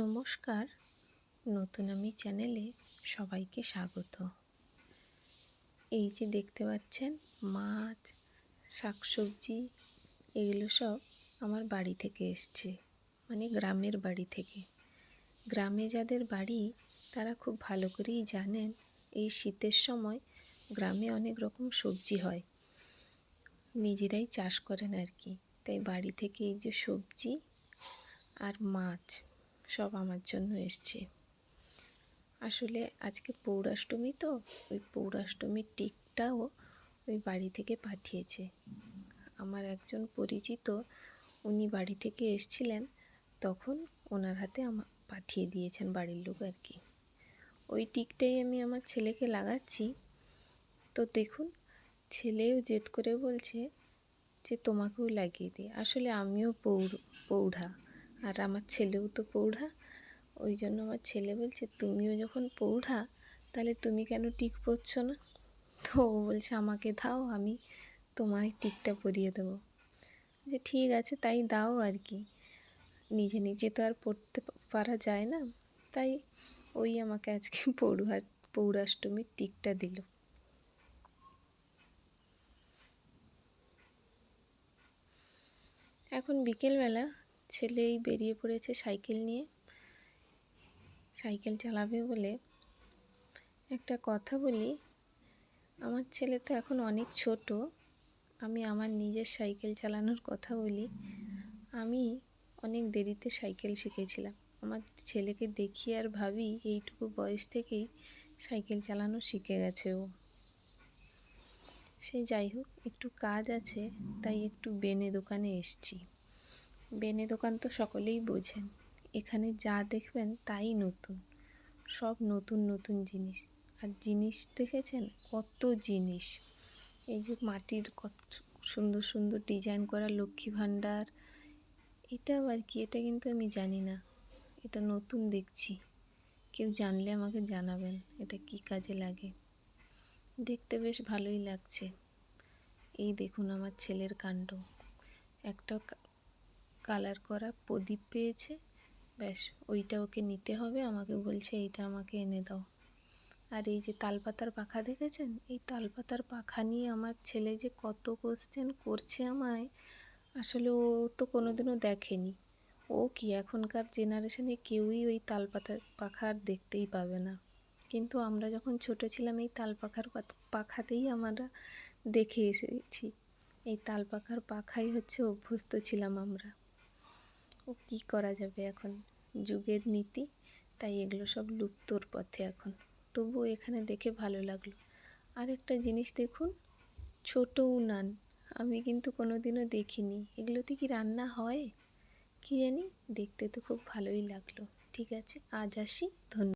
নমস্কার, নতুন আমি চ্যানেলে সবাইকে স্বাগত। এই যে দেখতে পাচ্ছেন মাছ, শাকসবজি এগুলো সব আমার বাড়ি থেকে এসছে, মানে গ্রামের বাড়ি থেকে। গ্রামে যাদের বাড়ি তারা খুব ভালো করেই জানেন এই শীতের সময় গ্রামে অনেক রকম সবজি হয়, নিজেরাই চাষ করেন আর কি। তাই বাড়ি থেকে এই যে সবজি আর মাছ সব আমার জন্য এসছে। আসলে আজকে পৌষাষ্টমী, তো ওই পৌষাষ্টমীর টিকটাও ওই বাড়ি থেকে পাঠিয়েছে আমার একজন পরিচিত। উনি বাড়ি থেকে এসছিলেন, তখন ওনার হাতে আমার পাঠিয়ে দিয়েছেন বাড়ির লোক আর কি। ওই টিকটাই আমি আমার ছেলেকে লাগাচ্ছি। তো দেখুন, ছেলেও জেদ করে বলছে যে তোমাকেও লাগিয়ে দিই। আসলে আমিও পৌঢ়া আর আমার ছেলেও তো পৌঢ়া। ওই জন্য আমার ছেলে বলছে তুমিও যখন পৌঢ়া তাহলে তুমি কেন টিক পরছো না? তো ও বলছে আমাকে দাও, আমি তোমায় টিকটা পরিয়ে দেবো। যে ঠিক আছে তাই দাও আর কি, নিজে নিজে তো আর পড়তে পারা যায় না। তাই ওই আমাকে আজকে পৌষাষ্টমীর টিকটা দিল। এখন বিকেলবেলা ছেলেই বেরিয়ে পড়েছে সাইকেল নিয়ে, সাইকেল চালাবে বলে। একটা কথা বলি, আমার ছেলে তো এখন অনেক ছোট। আমি আমার নিজের সাইকেল চালানোর কথা বলি। আমি অনেক দেরিতে সাইকেল শিখেছিলাম। আমার ছেলেকে দেখি আর ভাবি এইটুকু বয়স থেকেই সাইকেল চালানো শিখে গেছে ও। সে যাই হোক, একটু কাজ আছে তাই একটু বেনে দোকানে এসছি। বেনে দোকান তো সকলেই বোঝেন, এখানে যা দেখবেন তাই নতুন, সব নতুন নতুন জিনিস। আর জিনিস দেখেছেন কত জিনিস, এই যে মাটির কত সুন্দর সুন্দর ডিজাইন করা লক্ষ্মী ভাণ্ডার, এটা আর কি, এটা কিন্তু আমি জানি না, এটা নতুন দেখছি। কেউ জানলে আমাকে জানাবেন এটা কি কাজে লাগে। দেখতে বেশ ভালোই লাগছে। এই দেখুন আমার ছেলের কাণ্ড, একটা কালার করা প্রদীপ পেয়েছে, ব্যাস ওইটা ওকে নিতে হবে। আমাকে বলছে এইটা আমাকে এনে দাও। আর এই যে তালপাতার পাখা দেখেছেন, এই তালপাতার পাখা নিয়ে আমার ছেলে যে কত কোশ্চেন করছে আমায়। আসলে ও তো কোনোদিনও দেখেনি। ও কি, এখনকার জেনারেশনে কেউই ওই তালপাতার পাখা আর দেখতেই পাবে না, কিন্তু আমরা যখন ছোট ছিলাম এই পাখাতেই আমরা দেখে এসেছি। এই তালপাখার পাখাই হচ্ছে অভ্যস্ত ছিলাম আমরা। ও কি করা যাবে, এখন যুগের নীতি, তাই এগুলো সব লুপ্তর পথে এখন। তবুও এখানে দেখে ভালো লাগলো। আর একটা জিনিস দেখুন, ছোট উনান, আমি কিন্তু কোনোদিনও দেখিনি। এগুলোতে কি রান্না হয় কি জানি, দেখতে তো খুব ভালোই লাগলো। ঠিক আছে, আজ আসি, ধন্যবাদ।